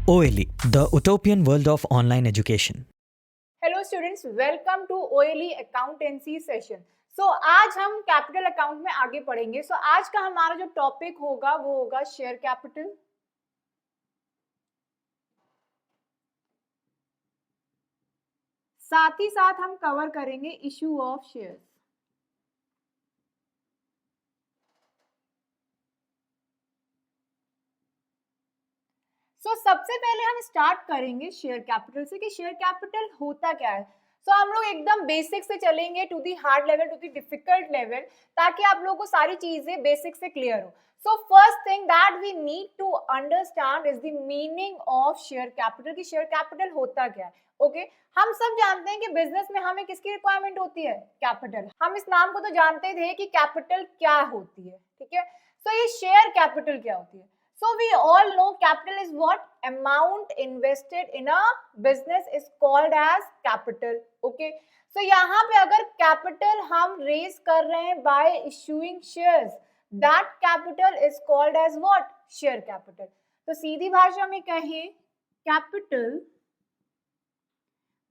OLE, the utopian world of online education. Hello students, welcome to OLE accountancy session. So आज हम capital account में आगे पढ़ेंगे। सो आज का हमारा जो टॉपिक होगा वो होगा शेयर कैपिटल। साथ ही साथ हम कवर करेंगे इशू ऑफ शेयर्स। सबसे पहले हम स्टार्ट करेंगे शेयर कैपिटल से कि शेयर कैपिटल होता क्या है। हम लोग एकदम बेसिक से चलेंगे to the hard level, to the difficult level, ताकि आप लोगों को सारी चीजें बेसिक से क्लियर हो। First thing that we need to understand is the meaning of share capital, कि शेयर कैपिटल होता क्या है। ओके हम सब जानते हैं कि बिजनेस में हमें किसकी रिक्वायरमेंट होती है, कैपिटल। हम इस नाम को तो जानते थे कि कैपिटल क्या होती है, ठीक है। ये शेयर कैपिटल क्या होती है? So we all know capital is what? Amount invested in a business is called as capital. Okay. So यहाँ पे अगर capital हम raise कर रहे हैं by issuing shares, that capital is called as what? Share capital. तो सीधी भाषा में कहें, capital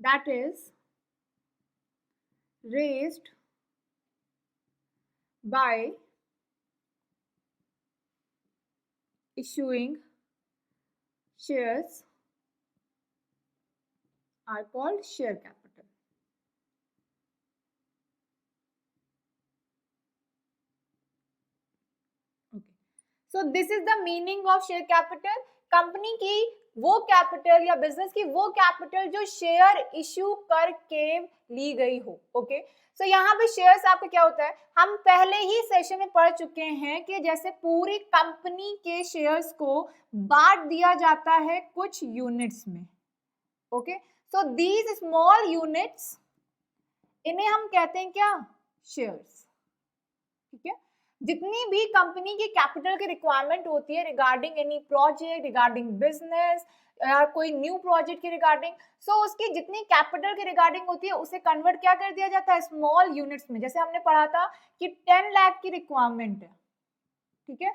that is raised by issuing shares are called share capital. Okay. So this is the meaning of share capital. Company की वो capital या business की वो capital जो शेयर इश्यू करके ली गई हो। ओके यहाँ पे शेयर्स आपका क्या होता है, हम पहले ही सेशन में पढ़ चुके हैं कि जैसे पूरी कंपनी के शेयर्स को बांट दिया जाता है कुछ यूनिट्स में। ओके दीज स्मॉल यूनिट्स, इन्हें हम कहते हैं क्या, शेयर्स। ठीक है जितनी भी कंपनी की कैपिटल की रिक्वायरमेंट होती है regarding any project, regarding business या कोई न्यू प्रोजेक्ट की रिगार्डिंग, उसकी जितनी कैपिटल की रिगार्डिंग होती है उसे कन्वर्ट क्या कर दिया जाता है, स्मॉल यूनिट्स में। जैसे हमने पढ़ा था कि 10 लाख की रिक्वायरमेंट है, ठीक है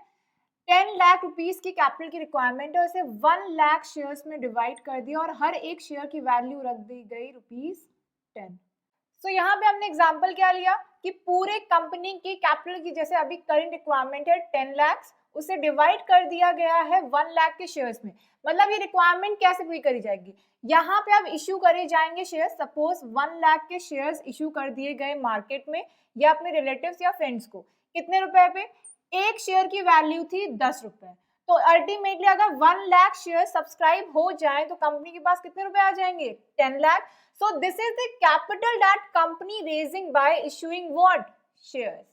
10 लाख रुपीस की कैपिटल की रिक्वायरमेंट है, उसे 1 लाख शेयर्स में डिवाइड कर दिया और हर एक शेयर की वैल्यू रख दी गई ₹10। यहाँ पे हमने एग्जांपल क्या लिया कि पूरे कंपनी की कैपिटल की जैसे अभी करंट रिक्वायरमेंट है 10 लाख, उसे डिवाइड कर दिया गया है 1 लाख के शेयर्स में। मतलब ये रिक्वायरमेंट कैसे पूरी करी जाएगी, यहाँ पे अब इश्यू करे जाएंगे शेयर्स। सपोज 1 लाख के शेयर्स इश्यू कर दिए गए मार्केट में या अपने रिलेटिव्स या फ्रेंड्स को, कितने रुपए पे, एक शेयर की वैल्यू थी 10 रुपए। तो अल्टीमेटली अगर 1 लाख शेयर सब्सक्राइब हो जाए तो कंपनी के पास कितने रुपए आ जाएंगे, 10 lakh. So this is the capital that company raising by issuing what? Shares.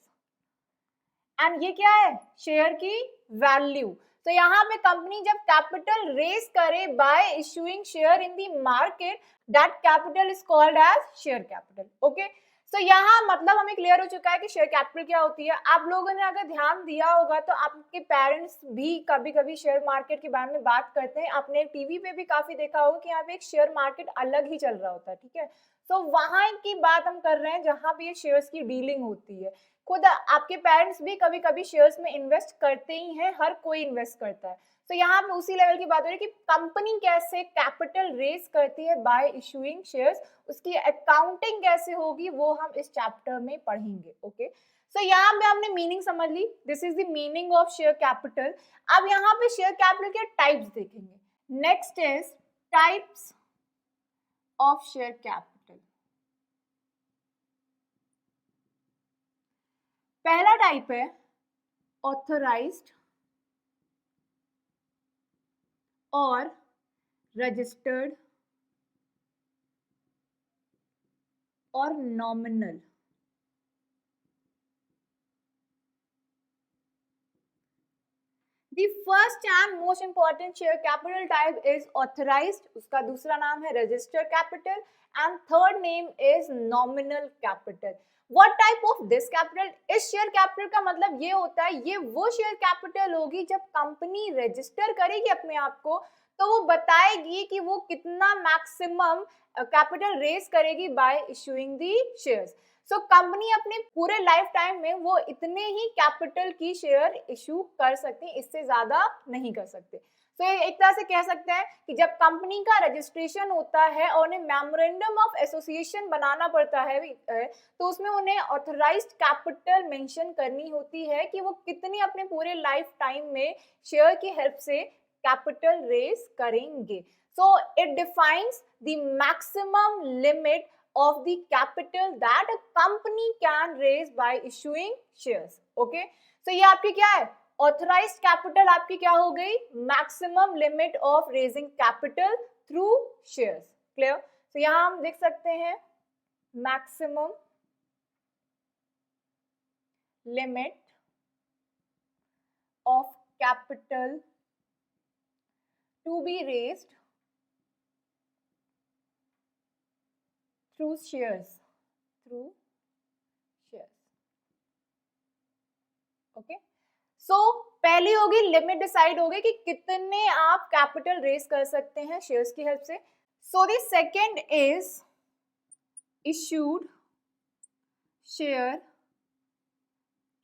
And ये क्या है, शेयर की वैल्यू। तो यहाँ पे कंपनी जब कैपिटल रेज करे by issuing share in the market, that capital is called as share capital. Okay यहाँ मतलब हमें क्लियर हो चुका है कि शेयर कैपिटल क्या होती है। आप लोगों ने अगर ध्यान दिया होगा तो आपके पेरेंट्स भी कभी कभी शेयर मार्केट के बारे में बात करते हैं। आपने टीवी पे भी काफी देखा होगा कि यहाँ पे एक शेयर मार्केट अलग ही चल रहा होता है, ठीक है। वहां की बात हम कर रहे हैं जहां पे ये शेयर्स की डीलिंग होती है। खुद आपके पेरेंट्स भी कभी कभी शेयर्स में इन्वेस्ट करते ही हैं, हर कोई इन्वेस्ट करता है। यहाँ पे उसी लेवल की बात हो रही है कि कंपनी कैसे कैपिटल रेज करती है बाय इशूइंग शेयर्स, उसकी अकाउंटिंग कैसे होगी वो हम इस चैप्टर में पढ़ेंगे। ओके यहाँ पे हमने मीनिंग समझ ली, this is the meaning of share capital. अब यहाँ पे शेयर कैपिटल के टाइप्स देखेंगे। Next is types of share capital. पहला टाइप है ऑथराइज्ड और रजिस्टर्ड और nominal. The first and most important share capital type is authorized, उसका दूसरा नाम है registered capital, and third name is nominal capital. What type of this capital? इस share capital का मतलब ये होता है, ये वो शेयर कैपिटल होगी जब कंपनी रजिस्टर करेगी अपने आप को तो वो बताएगी कि वो कितना मैक्सिमम कैपिटल रेज करेगी बाय इशूइंग दी शेयर्स। कंपनी अपने पूरे लाइफ टाइम में वो इतने ही कैपिटल की शेयर इशू कर सकती है, इससे ज्यादा नहीं कर सकते। तो एक तरह से कह सकते हैं कि जब कंपनी का रजिस्ट्रेशन होता है और उन्हें मेमोरेंडम ऑफ एसोसिएशन बनाना पड़ता है तो उसमें उन्हें ऑथराइज्ड कैपिटल मेंशन करनी होती है कि वो कितनी अपने पूरे लाइफ टाइम में शेयर की हेल्प से कैपिटल रेज करेंगे. So it defines the maximum limit of the capital that a company can raise by issuing shares. Okay, so ये आपकी क्या है, ऑथराइज्ड कैपिटल आपकी क्या हो गई, maximum limit of raising capital through shares. Clear. तो यहां हम देख सकते हैं maximum limit of capital to be raised through shares. Okay. So पहली होगी लिमिट डिसाइड होगी कि कितने आप कैपिटल रेज कर सकते हैं शेयर्स की हेल्प से. So the second is issued share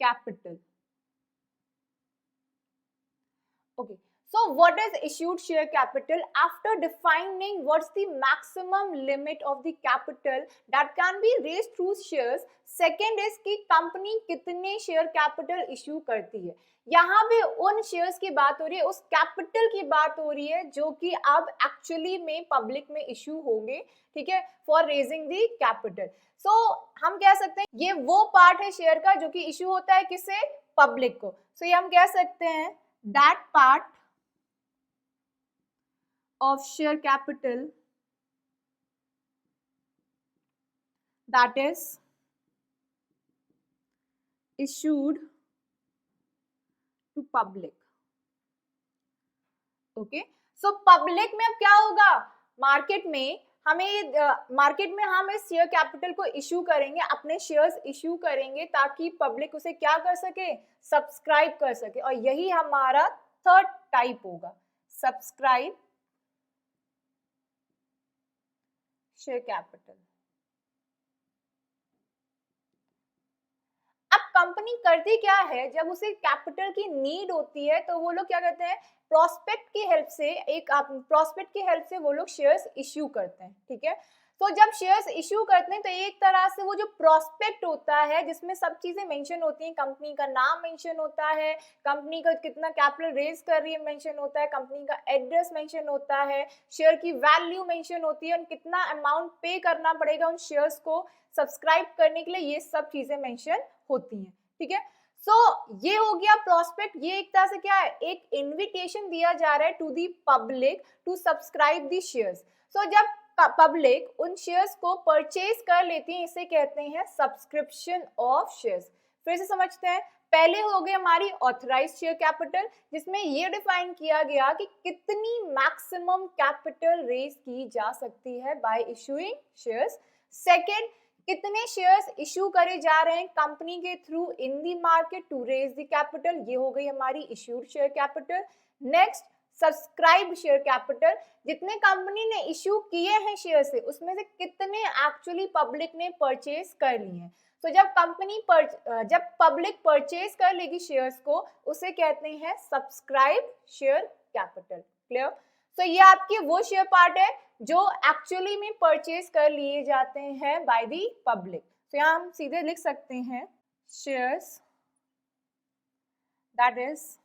capital. Okay, so what is issued share capital? After defining what's the maximum limit of the capital that can be raised through shares, second is कि company कितने share capital issue करती है. यहाँ पे उन shares की बात हो रही है, उस कैपिटल की बात हो रही है जो कि अब एक्चुअली में पब्लिक में इश्यू होंगे, ठीक है, फॉर रेजिंग दी कैपिटल. सो हम कह सकते हैं ये वो पार्ट है शेयर का जो कि इश्यू होता है किसे, पब्लिक को. सो ये हम कह सकते हैं that part of share capital that is issued to public. Okay, so public में अब क्या होगा, मार्केट में हम इस शेयर कैपिटल को इश्यू करेंगे, अपने शेयर्स इश्यू करेंगे ताकि पब्लिक उसे क्या कर सके, सब्सक्राइब कर सके. और यही हमारा थर्ड टाइप होगा, सब्सक्राइब शेयर कैपिटल. अब कंपनी करती क्या है, जब उसे कैपिटल की नीड होती है तो वो लोग क्या करते हैं, प्रोस्पेक्ट की हेल्प से वो लोग शेयर्स इश्यू करते हैं. ठीक है, तो जब शेयर्स इश्यू करते हैं तो एक तरह से वो जो प्रोस्पेक्ट होता है जिसमें सब चीजें मेंशन होती हैं, कंपनी का नाम मेंशन होता है, कंपनी का कितना कैपिटल रेज कर रही है मेंशन होता है, कंपनी का एड्रेस मेंशन होता है, शेयर की वैल्यू मेंशन होती है और कितना अमाउंट पे करना पड़ेगा उन शेयर्स को सब्सक्राइब करने के लिए, ये सब चीजें मेंशन होती हैं. ठीक है, सो ये हो गया प्रोस्पेक्ट. ये एक तरह से क्या है, एक इन्विटेशन दिया जा रहा है to the public to subscribe the shares. So जब पब्लिक उन शेयर्स को परचेज कर लेती है, इसे कहते हैं सब्सक्रिप्शन ऑफ शेयर्स. फिर से समझते हैं, पहले हो गई हमारी ऑथराइज्ड शेयर कैपिटल जिसमें ये डिफाइन किया गया कि कितनी मैक्सिमम कैपिटल रेज की जा सकती है बाय इशूइंग शेयर्स. सेकंड, कितने शेयर्स इशू करे जा रहे हैं कंपनी के through in the market to raise the capital, ये हो गई हमारी issued share capital. Next, subscribe share capital, जितने कंपनी ने इश्यू किए हैं शेयर से उसमें से कितने एक्चुअली पब्लिक ने परचेज कर लिए हैं. तो जब पब्लिक परचेज कर लेगी शेयर्स को उसे कहते हैं सब्सक्राइब शेयर कैपिटल. क्लियर. तो ये आपकी वो शेयर पार्ट है जो एक्चुअली में परचेज कर लिए जाते हैं बाय दी पब्लिक. तो यहाँ हम सीधे लिख सकते हैं shares that is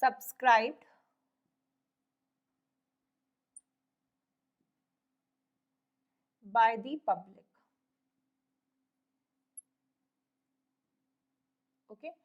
subscribed by the public. Okay,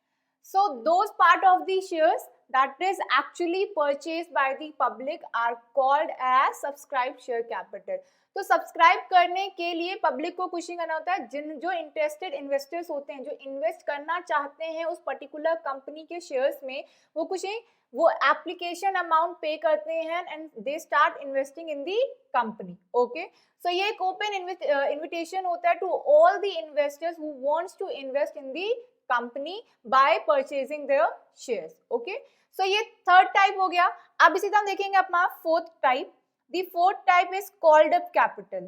so those part of the shares that is actually purchased by the public are called as subscribed share capital. तो सब्सक्राइब करने के लिए पब्लिक को कुछ नहीं करना होता है, जो इंटरेस्टेड इन्वेस्टर्स होते हैं, जो इन्वेस्ट करना चाहते हैं उस पर्टिकुलर कंपनी के शेयर्स में, वो कुछ नहीं, वो एप्लीकेशन अमाउंट पे करते हैं and they start investing in the company. Okay, so ये एक ओपन इन्विटेशन होता है to all the investors who wants to invest in the company by purchasing their shares. Okay, so ये third type हो गया. अब इसी तरह हम देखेंगे अपना fourth type. The fourth type is called up capital.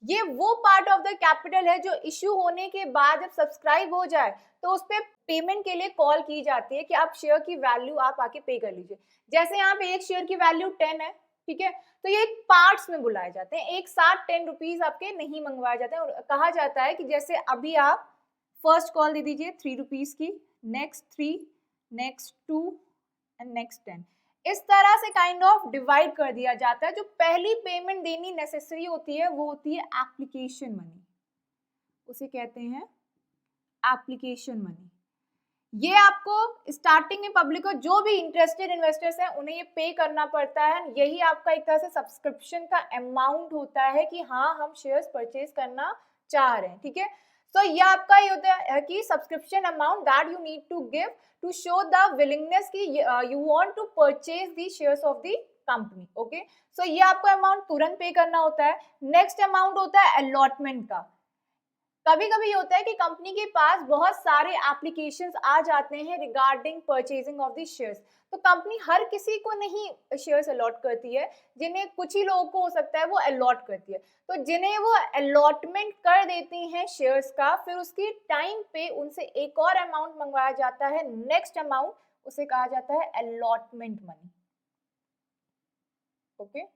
ये वो पार्ट ऑफ द कैपिटल है जो इश्यू होने के बाद जब सब्सक्राइब हो जाए तो उस पर पेमेंट के लिए कॉल की जाती है कि आप शेयर की वैल्यू आप आके पे कर लीजिए। जैसे यहाँ पे एक शेयर की वैल्यू 10 है, ठीक है, तो ये पार्ट्स में बुलाए जाते हैं, एक साथ 10 रुपीज आपके नहीं मंगवाए जाते हैं। और कहा जाता है कि जैसे अभी आप फर्स्ट कॉल दे दीजिए 3 रुपीज की, नेक्स्ट 3, नेक्स्ट 2 एंड नेक्स्ट 10, इस तरह से काइंड ऑफ डिवाइड कर दिया जाता है। जो पहली पेमेंट देनी नेसेसरी होती है वो होती है एप्लीकेशन मनी, उसे कहते हैं एप्लीकेशन मनी। ये आपको स्टार्टिंग में पब्लिक को, जो भी इंटरेस्टेड इन्वेस्टर्स हैं उन्हें ये पे करना पड़ता है। यही आपका एक तरह से सब्सक्रिप्शन का अमाउंट होता है कि हाँ हम शेयर्स परचेज करना चाह रहे हैं, ठीक है। तो ये आपका ये होता है कि subscription amount that you need to give to show the willingness कि you want to purchase the shares of the company, okay. So ये आपको अमाउंट तुरंत पे करना होता है। नेक्स्ट अमाउंट होता है अलॉटमेंट का। कभी कभी होता है कि कंपनी के पास बहुत सारे एप्लीकेशंस आ जाते हैं regarding purchasing of the shares, तो कंपनी हर किसी को नहीं शेयर्स अलॉट करती है, जिन्हें कुछ ही लोगों को हो सकता है वो अलॉट करती है। तो जिन्हें वो अलॉटमेंट कर देती हैं शेयर्स का, फिर उसकी टाइम पे उनसे एक और अमाउंट मंगवाया जाता है, नेक्स्ट अमाउंट, उसे कहा जाता है अलॉटमेंट मनी, ओके।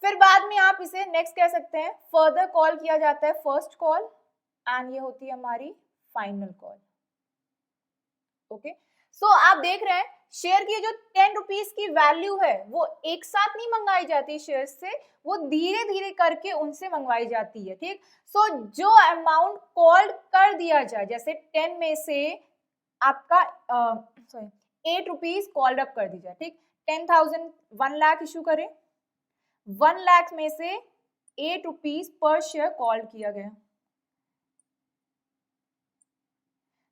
फिर बाद में आप इसे नेक्स्ट कह सकते हैं, फर्दर कॉल किया जाता है फर्स्ट कॉल, एंड ये होती है हमारी फाइनल कॉल, ओके। सो आप देख रहे हैं शेयर की जो 10 रुपीज की वैल्यू है वो एक साथ नहीं मंगाई जाती शेयर से, वो धीरे धीरे करके उनसे मंगवाई जाती है, ठीक। सो जो अमाउंट कॉल कर दिया जाए, जैसे 10 में से आपका 8 रुपीज कॉल्ड अप कर दी जाए, ठीक, 10,000 1 लाख इशू करें, 1 लाख में से 8 रुपीज पर शेयर कॉल किया गया।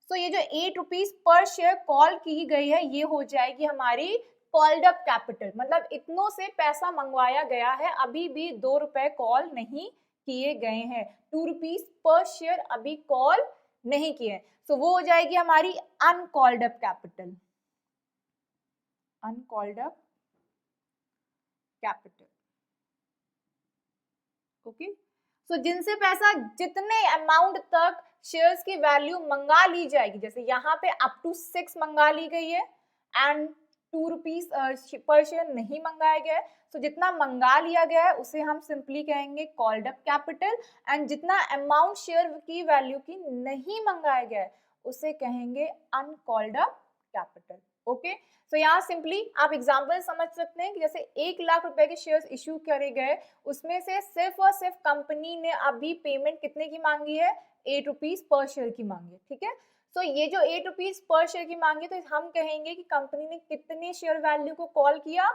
तो ये जो 8 रुपीज पर शेयर कॉल की गई है ये हो जाएगी हमारी कॉल्ड अप कैपिटल, मतलब इतनों से पैसा मंगवाया गया है, अभी भी 2 रुपए कॉल नहीं किए गए हैं, 2 रुपीज पर शेयर अभी कॉल नहीं किए। तो वो हो जाएगी हमारी uncalled up capital, uncalled up capital, okay. So जिनसे पैसा, जितने अमाउंट तक शेयर्स की वैल्यू मंगा ली जाएगी, जैसे यहाँ पे अप टू 6 मंगा ली गई है एंड 2 रुपीज पर शेयर नहीं मंगाया गया है, तो जितना मंगा लिया गया है उसे हम सिंपली कहेंगे कॉल्ड अप कैपिटल, एंड जितना अमाउंट शेयर की वैल्यू की नहीं मंगाया गया है उसे कहेंगे अनकॉल्ड अप कैपिटल, ओके। तो यहाँ सिंपली आप एग्जाम्पल समझ सकते हैं कि जैसे 1 लाख रुपए के शेयर्स इशू करे गए, उसमें से सिर्फ और सिर्फ कंपनी ने अभी पेमेंट कितने की मांगी है, 8 रुपीज पर शेयर की मांगी है, ठीक है। तो ये जो 8 रुपीज पर शेयर की मांगी, तो हम कहेंगे कि कंपनी ने कितने शेयर वैल्यू को कॉल किया,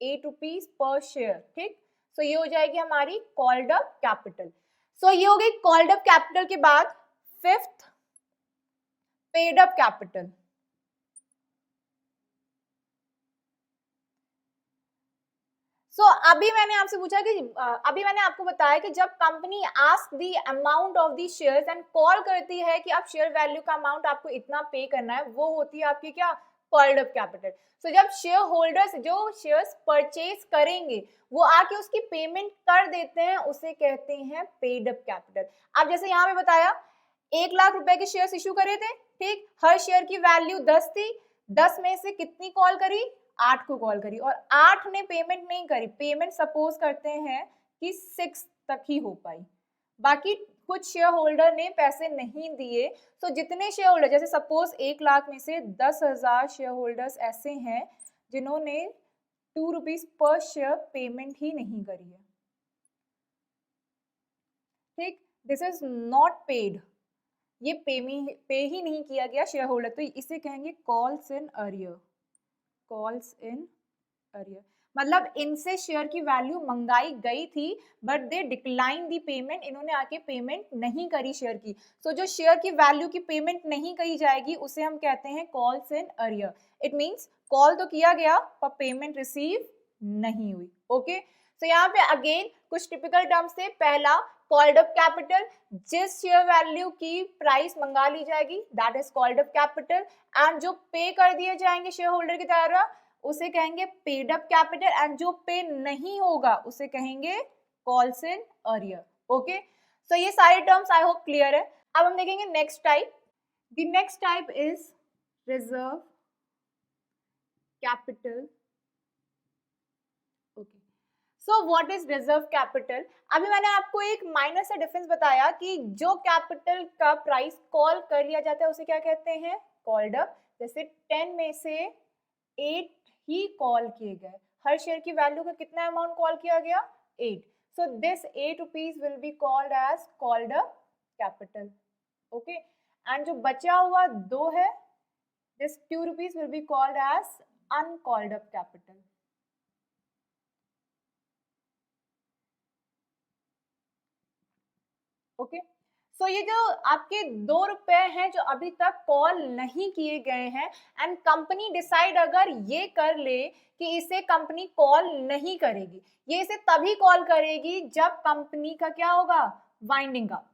8 रुपीज पर शेयर, ठीक। सो ये हो जाएगी हमारी कॉल्ड अप कैपिटल। सो ये हो गई कॉल्ड अप कैपिटल के बाद फिफ्थ पेड अप कैपिटल। अभी मैंने आपसे पूछा कि अभी मैंने आपको बताया कि जब company ask the amount of the shares and call करती है कि आप शेयर वैल्यू का अमाउंट आपको इतना पे करना है, वो होती है आपकी क्या, कॉल्ड अप कैपिटल। सो जब शेयर होल्डर्स जो शेयर्स परचेज करेंगे वो आके उसकी पेमेंट कर देते हैं, उसे कहते हैं पेड अप कैपिटल। अब जैसे यहाँ पे बताया 1 लाख रुपए के शेयर्स इशू करे थे, ठीक, हर शेयर की वैल्यू 10 थी, 10 में से कितनी कॉल करी, 8 को कॉल करी, और 8 ने पेमेंट नहीं करी, पेमेंट सपोज करते हैं कि 6 तक ही हो पाई, बाकी कुछ शेयर होल्डर ने पैसे नहीं दिए। तो जितने शेयर होल्डर, जैसे सपोज 1 लाख में से 10,000 शेयर होल्डर्स ऐसे हैं जिन्होंने 2 रुपीज पर शेयर पेमेंट ही नहीं करी है, ठीक, दिस इज नॉट पेड, ये पे ही नहीं किया गया शेयर होल्डर, तो इसे कहेंगे calls in arrear, calls in arrear, मतलब इनसे शेयर की वैल्यू मंगाई गई थी but they decline the payment, इन्होंने आके पेमेंट नहीं करी शेयर की। सो जो शेयर की वैल्यू की पेमेंट नहीं करी जाएगी उसे हम कहते हैं calls in arrear. It means call तो किया गया पर पेमेंट रिसीव नहीं हुई, ओके। सो यहाँ पे अगेन कुछ टिपिकल टर्म्स थे। पहला कॉल्ड अप कैपिटल, जिस शेयर वैल्यू की प्राइस मंगा ली जाएगी that is called up capital, and जो पे कर दिए जाएंगे शेयर होल्डर की द्वारा उसे कहेंगे पेड अप कैपिटल, एंड जो पे नहीं होगा उसे कहेंगे calls in earlier. Okay, so ये सारे टर्म्स आई होप क्लियर है। अब हम देखेंगे next type. The next type is reserve capital. Okay, so what is reserve capital? अभी मैंने आपको एक माइनर सा डिफरेंस बताया कि जो कैपिटल का प्राइस कॉल कर लिया जाता है उसे क्या कहते हैं? Called up. जैसे 10 में से 8 ही कॉल किए गए, हर शेयर की वैल्यू का कितना अमाउंट कॉल किया गया? 8। So this 8 rupees will be called as called up capital. Okay, and जो बचा हुआ 2 है, this 2 rupees will be called as uncalled up capital. Okay, so ये जो आपके 2 रुपए हैं जो अभी तक कॉल नहीं किए गए हैं, एंड कंपनी डिसाइड अगर ये कर ले कि इसे कंपनी कॉल नहीं करेगी, ये इसे तभी कॉल करेगी जब कंपनी का क्या होगा? वाइंडिंग अप,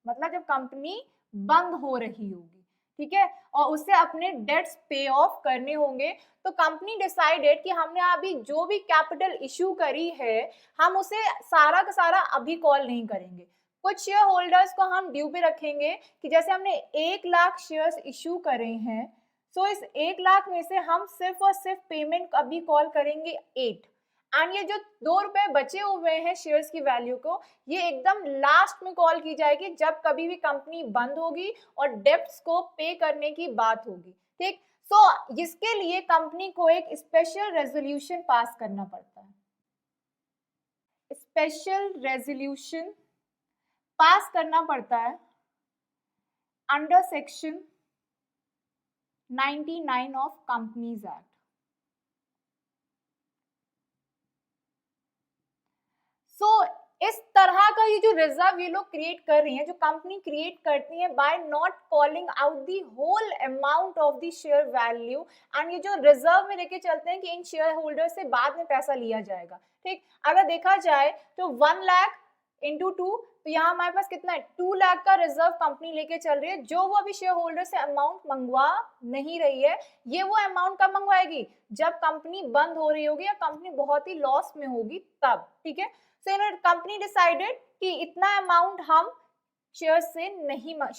मतलब जब कंपनी बंद हो रही होगी, ठीक है, और उसे अपने डेट्स पे ऑफ करने होंगे। तो कंपनी डिसाइडेड कि हमने अभी जो भी कैपिटल इशू करी है, हम उसे सारा का सारा अभी कॉल नहीं करेंगे। कुछ शेयर होल्डर्स को हम ड्यू पे रखेंगे कि जैसे हमने 1 लाख शेयर्स इशू करे हैं, सो इस 1 लाख में से हम सिर्फ और सिर्फ पेमेंट अभी कॉल करेंगे 8, एंड ये जो 2 रुपए बचे हुए हैं शेयर्स की वैल्यू को, ये एकदम लास्ट में कॉल की जाएगी जब कभी भी कंपनी बंद होगी और डेब्ट्स को पे करने की बात होगी। ठीक, सो इसके लिए कंपनी को एक स्पेशल रेजोल्यूशन पास करना पड़ता है। स्पेशल रेजोल्यूशन पास करना पड़ता है under section 99 of companies act. So इस तरह का ये जो रिजर्व ये लोग क्रिएट कर रही हैं, जो कंपनी क्रिएट करती है by not calling out the whole amount of the share value, and ये जो रिजर्व में लेके चलते हैं कि इन शेयर होल्डर से बाद में पैसा लिया जाएगा। ठीक, अगर देखा जाए तो 1 लाख इंटू 2, तो यहाँ हमारे पास कितना है? 2 लाख का रिजर्व कंपनी लेके चल रही है, जो वो अभी शेयर होल्डर से अमाउंट मंगवा नहीं रही है। ये वो अमाउंट कब मंगवाएगी? जब कंपनी बंद हो रही होगी या कंपनी बहुत ही लॉस में होगी तब। ठीक है, सो कंपनी डिसाइडेड कि इतना अमाउंट हम शेयर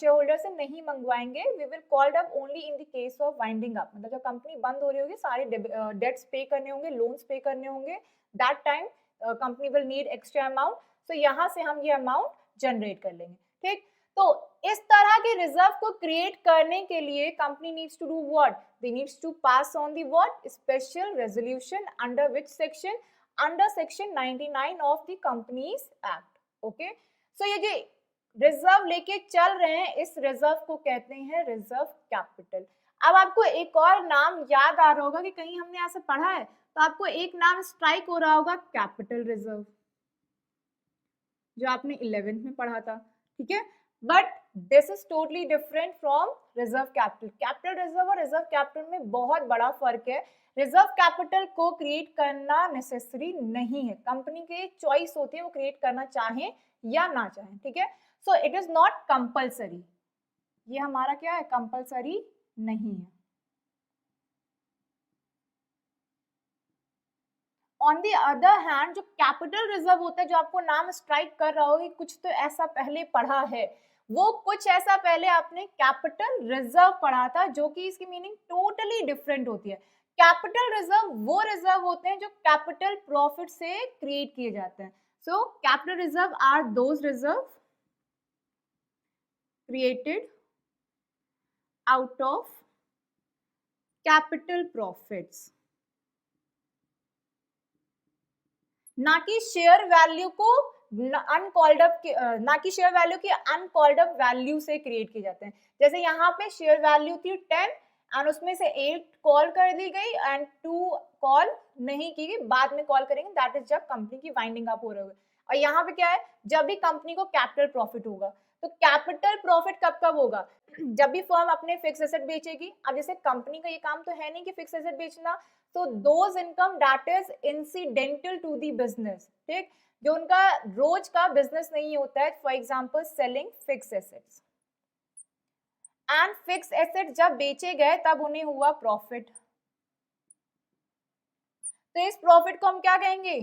होल्डर से नहीं मंगवाएंगे। We will called up only in the case of winding up, मतलब जब कंपनी बंद हो रही होगी, सारे डेट्स पे करने होंगे, लोन्स पे करने होंगे, that time company will need extra amount, तो यहाँ से हम ये अमाउंट जनरेट कर लेंगे। ठीक, तो इस तरह के रिजर्व को क्रिएट करने के लिए company needs to do what? They needs to pass on the what? Special resolution under which section? Under section 99 of the companies act. Okay, so ये जो रिजर्व लेके चल रहे हैं, इस रिजर्व को कहते हैं रिजर्व कैपिटल। अब आपको एक और नाम याद आ रहा होगा कि कहीं हमने ऐसे पढ़ा है, तो आपको एक नाम स्ट्राइक हो रहा होगा, कैपिटल रिजर्व, जो आपने 11th में पढ़ा था। ठीक है, but this is totally different from reserve capital. Capital reserve और रिजर्व कैपिटल में बहुत बड़ा फर्क है। रिजर्व कैपिटल को क्रिएट करना नेसेसरी नहीं है, कंपनी की चॉइस होती है वो क्रिएट करना चाहें या ना चाहें। ठीक है, so it is not compulsory, ये हमारा क्या है? कंपल्सरी नहीं है। ऑन द अदर हैंड, जो कैपिटल रिजर्व होता है, जो आपको नाम स्ट्राइक कर रहा हो कि कुछ तो ऐसा पहले पढ़ा है, वो कुछ ऐसा पहले आपने कैपिटल रिजर्व पढ़ा था, जो कि इसकी मीनिंग टोटली डिफरेंट होती है। कैपिटल रिजर्व वो रिजर्व होते हैं जो कैपिटल प्रॉफिट से क्रिएट किए जाते हैं। So capital reserve are those reserve created out of capital profits, ना कि शेयर वैल्यू को अनकॉल्ड अप, ना कि शेयर वैल्यू की अनकॉल्ड अप वैल्यू से क्रिएट किए जाते हैं। जैसे यहाँ पे शेयर वैल्यू थी 10 एंड उसमें से 8 कॉल कर दी गई एंड 2 कॉल नहीं की गई, बाद में कॉल करेंगे, दैट इज जब कंपनी की वाइंडिंग अप हो रही है। और यहाँ पे क्या है? जब भी कंपनी को कैपिटल प्रॉफिट होगा। तो कैपिटल प्रॉफिट कब कब होगा? जब भी फर्म अपने फिक्स एसेट बेचेगी। अब जैसे कंपनी का ये काम तो है नहीं कि फिक्स एसेट बेचना, तो those income that is incidental to the business, ठीक, जो उनका रोज का बिजनेस नहीं होता है, for example selling fix assets, and fix asset जब बेचे गए तब उन्हें हुआ प्रॉफिट। तो इस प्रॉफिट को हम क्या कहेंगे?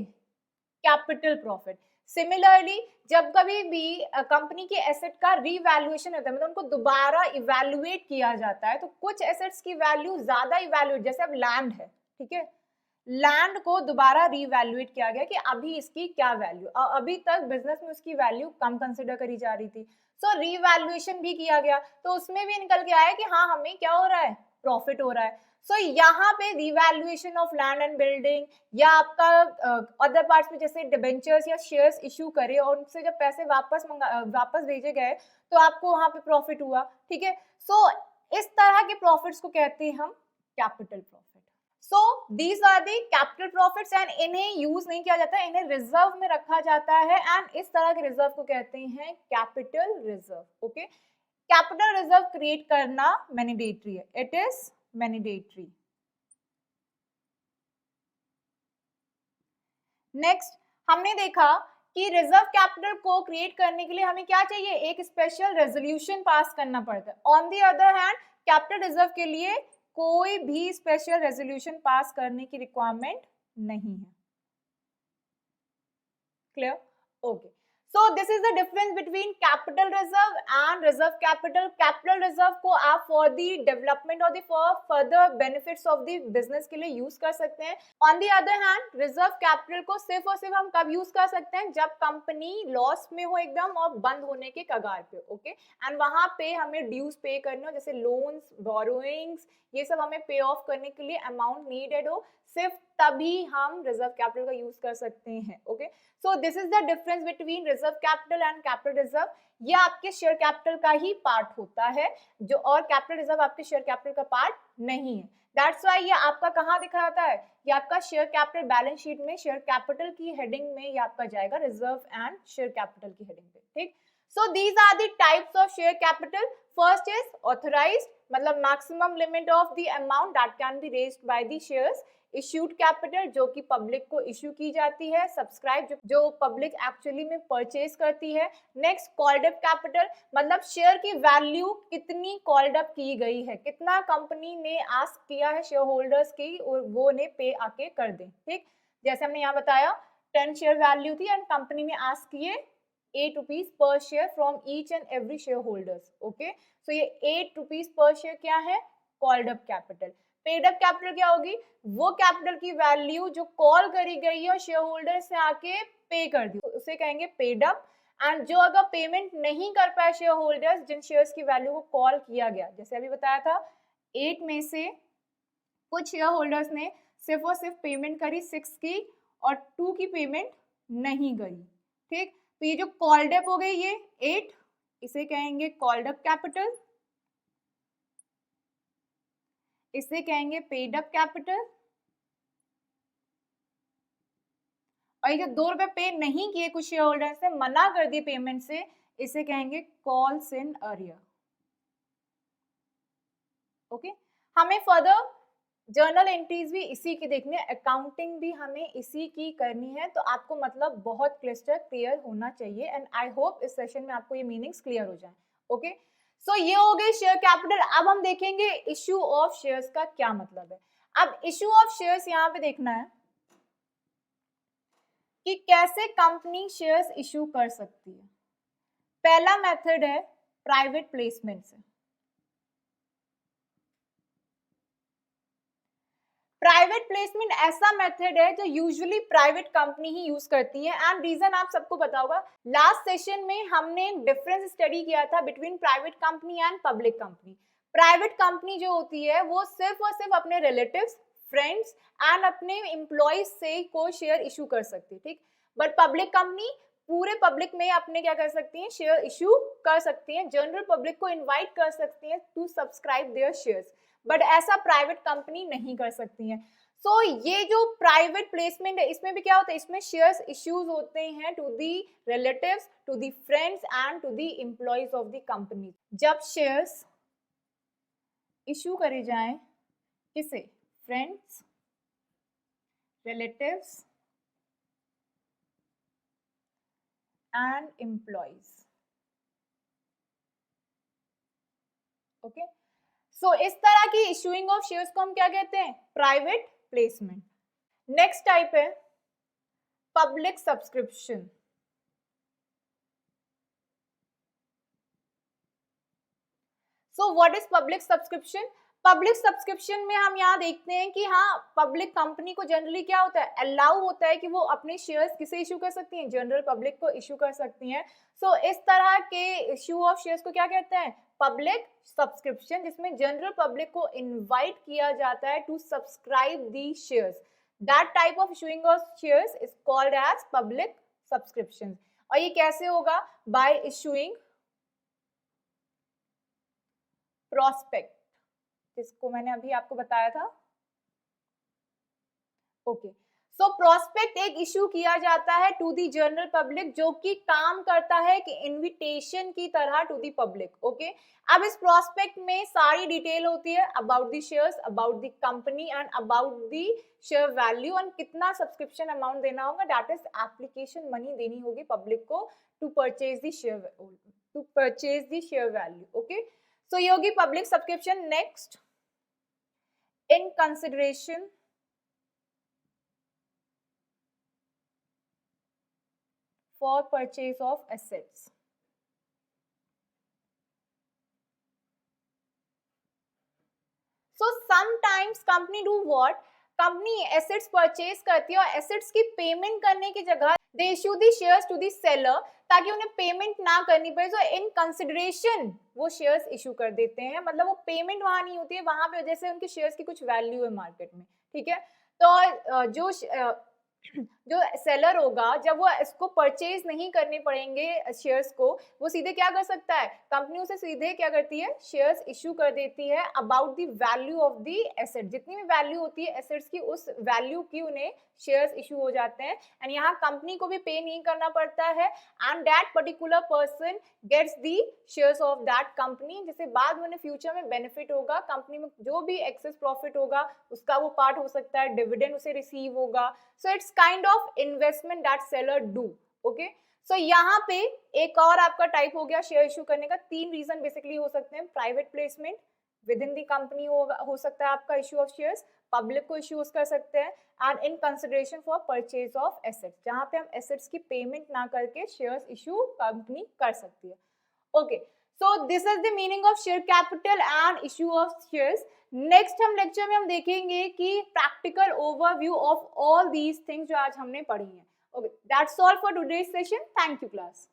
Capital profit. सिमिलरली जब कभी भी कंपनी के एसेट का रीवैल्यूएशन होता है, मतलब उनको दोबारा इवैल्यूएट किया जाता है, तो कुछ एसेट्स की वैल्यू ज्यादा इवैल्यूएट, जैसे अब लैंड है, ठीक है, लैंड को दोबारा रीवैल्यूएट किया गया कि अभी इसकी क्या वैल्यू, अभी तक बिजनेस में उसकी वैल्यू कम कंसिडर करी जा रही थी, सो रीवैल्यूएशन भी किया गया, तो उसमें भी निकल के आया कि हाँ हमें क्या हो रहा है, प्रॉफिट हो रहा है। सो यहाँ पे revaluation of land and building या आपका अदर पार्ट्स में जैसे डिबेंचर्स या शेयर्स इशू करे और उनसे जब पैसे वापस भेजे गए तो आपको वहां पे प्रॉफिट हुआ, ठीक है। सो इस तरह के प्रॉफिट्स को कहते हैं हम capital profit. So these are the capital profits and इन्हें यूज नहीं किया जाता है, इन्हें रिजर्व में रखा जाता है एंड इस तरह के रिजर्व को कहते हैं capital reserve. Okay, capital reserve create करना मैंडेटरी है, इट इज मैंडेटरी। नेक्स्ट हमने देखा कि रिजर्व कैपिटल को क्रिएट करने के लिए हमें क्या चाहिए, एक स्पेशल रेजोल्यूशन पास करना पड़ता है। On the other hand capital reserve के लिए कोई भी स्पेशल रेजोल्यूशन पास करने की रिक्वायरमेंट नहीं है। Clear? Okay, so this is the difference between capital reserve and reserve capital. Capital reserve को आप फॉर द डेवलपमेंट और for further benefits of the business के लिए यूज कर सकते हैं। On the other hand reserve capital को सिर्फ और सिर्फ हम कब यूज कर सकते हैं, जब कंपनी लॉस में हो एकदम और बंद होने के कगार पे, ओके, एंड वहां पे हमें ड्यूज पे करने हो, जैसे लोन्स, बोरोइंग्स, ये सब हमें पे ऑफ करने के लिए अमाउंट नीडेड हो, सिर्फ तभी हम रिजर्व कैपिटल का यूज कर सकते हैं। Okay, so this is the difference between reserve capital and capital reserve. ये आपके शेयर कैपिटल का ही पार्ट होता है जो, और कैपिटल रिजर्व आपके शेयर कैपिटल का पार्ट नहीं है। दैट्स व्हाई ये आपका कहाँ दिखाता है, ये आपका शेयर कैपिटल बैलेंस शीट में शेयर कैपिटल की हेडिंग में ये आपका जाएगा रिजर्व एंड शेयर कैपिटल की हेडिंग पे, ठीक। So these are the types of share capital. First is authorised, मतलब maximum limit of the amount that can be raised by the shares. Issued capital, जो कि पब्लिक को issue की जाती है। सब्सक्राइब, जो पब्लिक एक्चुअली में परचेज करती है। नेक्स्ट कॉल्ड अप कैपिटल, मतलब शेयर की वैल्यू कितनी कॉल्ड अप की गई है, कितना कंपनी ने आस्क किया है शेयर होल्डर्स की और वो ने पे आके कर दें, ठीक। जैसे हमने यहाँ बताया 10 शेयर वैल्यू थी एंड कंपनी ने आस्क किए 8 rupees per share from each and every share holders. Okay, so ये 8 रुपीज पर शेयर क्या है, called up capital. Paid up capital क्या होगी, वो कैपिटल की वैल्यू जो कॉल करी गई है और शेयर होल्डर से आके पे कर दी, उसे कहेंगे पेड अप। एंड जो अगर पेमेंट नहीं कर पाए शेयर होल्डर्स, जिन शेयर्स की वैल्यू को कॉल किया गया, जैसे अभी बताया था 8 में से कुछ शेयर होल्डर्स ने सिर्फ और सिर्फ पेमेंट करी 6 की और 2 की पेमेंट नहीं करी, ठीक। तो ये जो कॉल्ड अप हो गई ये 8, इसे कहेंगे कॉल्ड अप कैपिटल, इसे कहेंगे पेड अप कैपिटल। और ये जो 2 रुपए पे नहीं किए कुछ शेयर होल्डर से, मना कर दिए पेमेंट से, इसे कहेंगे कॉल्स इन अरियर। ओके, हमें फर्दर जर्नल एंट्रीज भी इसी की देखनी है, अकाउंटिंग भी हमें इसी की करनी है, तो आपको मतलब बहुत क्लियर होना चाहिए। एंड आई होप इस सेशन में आपको ये मीनिंग्स क्लियर हो जाए। ओके, सो ये हो गई शेयर कैपिटल। अब हम देखेंगे इश्यू ऑफ शेयर्स का क्या मतलब है। अब इश्यू ऑफ शेयर्स यहाँ पे देखना है कि कैसे कंपनी शेयर्स इश्यू कर सकती है। पहला मेथड है प्राइवेट प्लेसमेंट से। प्राइवेट प्लेसमेंट ऐसा मेथड है जो यूजुअली प्राइवेट कंपनी ही यूज करती है एंड रीजन आप सबको पता होगा। लास्ट सेशन में हमने डिफरेंस स्टडी किया था between private company and public company. Private company जो होती है वो सिर्फ और सिर्फ अपने रिलेटिव्स, फ्रेंड्स एंड अपने एम्प्लॉयज से को शेयर इशू कर सकती है, ठीक। बट पब्लिक कंपनी पूरे पब्लिक में अपने क्या कर सकती है, शेयर इशू कर सकती है, जनरल पब्लिक को इन्वाइट कर सकती है to subscribe their shares, but ऐसा प्राइवेट कंपनी नहीं कर सकती है। सो ये जो प्राइवेट प्लेसमेंट है इसमें भी क्या होता है, इसमें शेयर्स इश्यूज होते हैं to the relatives, to the friends and to the employees of the company. जब शेयर्स इशू करे जाएं किसे, friends, relatives and employees. Okay, so इस तरह की इशूइंग ऑफ शेयर्स को हम क्या कहते हैं, प्राइवेट प्लेसमेंट। नेक्स्ट टाइप है public subscription. So what is public subscription? Public subscription में हम यहाँ देखते हैं कि हाँ, पब्लिक कंपनी को जनरली क्या होता है, अलाउ होता है कि वो अपने शेयर्स किसे इशू कर सकती हैं, जनरल पब्लिक को इशू कर सकती हैं। सो इस तरह के इशू ऑफ शेयर्स को क्या कहते हैं, पब्लिक सब्सक्रिप्शन, जिसमें जनरल पब्लिक को इनवाइट किया जाता है to subscribe the shares. That type of issuing of shares is called as public subscription. और ये कैसे होगा, बाय इशूइंग प्रोस्पेक्ट, जिसको मैंने अभी आपको बताया था। ओके, सो प्रोस्पेक्ट एक इशू किया जाता है टू दी जनरल पब्लिक, जो कि काम करता है कि इनविटेशन की तरह टू दी पब्लिक। ओके, अब इस प्रोस्पेक्ट में सारी डिटेल होती है about the shares, about the company and about the share value, and कितना सब्सक्रिप्शन अमाउंट देना होगा, दैट इज एप्लीकेशन मनी देनी होगी पब्लिक को to purchase the share value. Okay, so ये होगी public subscription. Next, in consideration for purchase of assets. So sometimes company do what? Company assets purchase करती है और एसेट्स की पेमेंट करने की जगह they issue the shares to the seller, ताकि उन्हें पेमेंट ना करनी पड़े। सो इन कंसिडरेशन वो शेयर्स इशू कर देते हैं, मतलब वो पेमेंट वहां नहीं होती है, वहां पे जैसे उनके शेयर्स की कुछ वैल्यू है मार्केट में, ठीक है। तो जो सेलर होगा, जब वो इसको परचेज नहीं करने पड़ेंगे शेयर्स को, वो सीधे क्या कर सकता है, कंपनी उसे सीधे क्या करती है, शेयर्स इशू कर देती है about the value of the asset. जितनी भी वैल्यू होती है एसेट्स की, उस वैल्यू की उन्हें शेयर्स इशू हो जाते हैं, एंड यहाँ कंपनी को भी पे नहीं करना पड़ता है, and that particular person gets the shares of that company, जिससे बाद में उन्हें फ्यूचर में बेनिफिट होगा। कंपनी में जो भी एक्सेस प्रॉफिट होगा उसका वो पार्ट हो सकता है, डिविडेंड उसे रिसीव होगा। So it's kind of investment that seller do. Okay, so यहाँ पे एक और आपका टाइप हो गया शेयर इशू करने का। 3 रीजन बेसिकली हो सकते हैं, private placement with in the company हो सकता है आपका इशू ऑफ शेयर्स, पब्लिक को इश्यूज कर सकते हैं, and in consideration for purchase of assets, जहां पे हम एसेट्स की पेमेंट ना करके शेयर्स इशू कंपनी कर सकती है। Okay, so this is the meaning of share capital and issue of shares. Next हम लेक्चर में हम देखेंगे कि practical overview of all these things जो आज हमने पढ़ी हैं। Okay, that's all for today's session. Thank you class.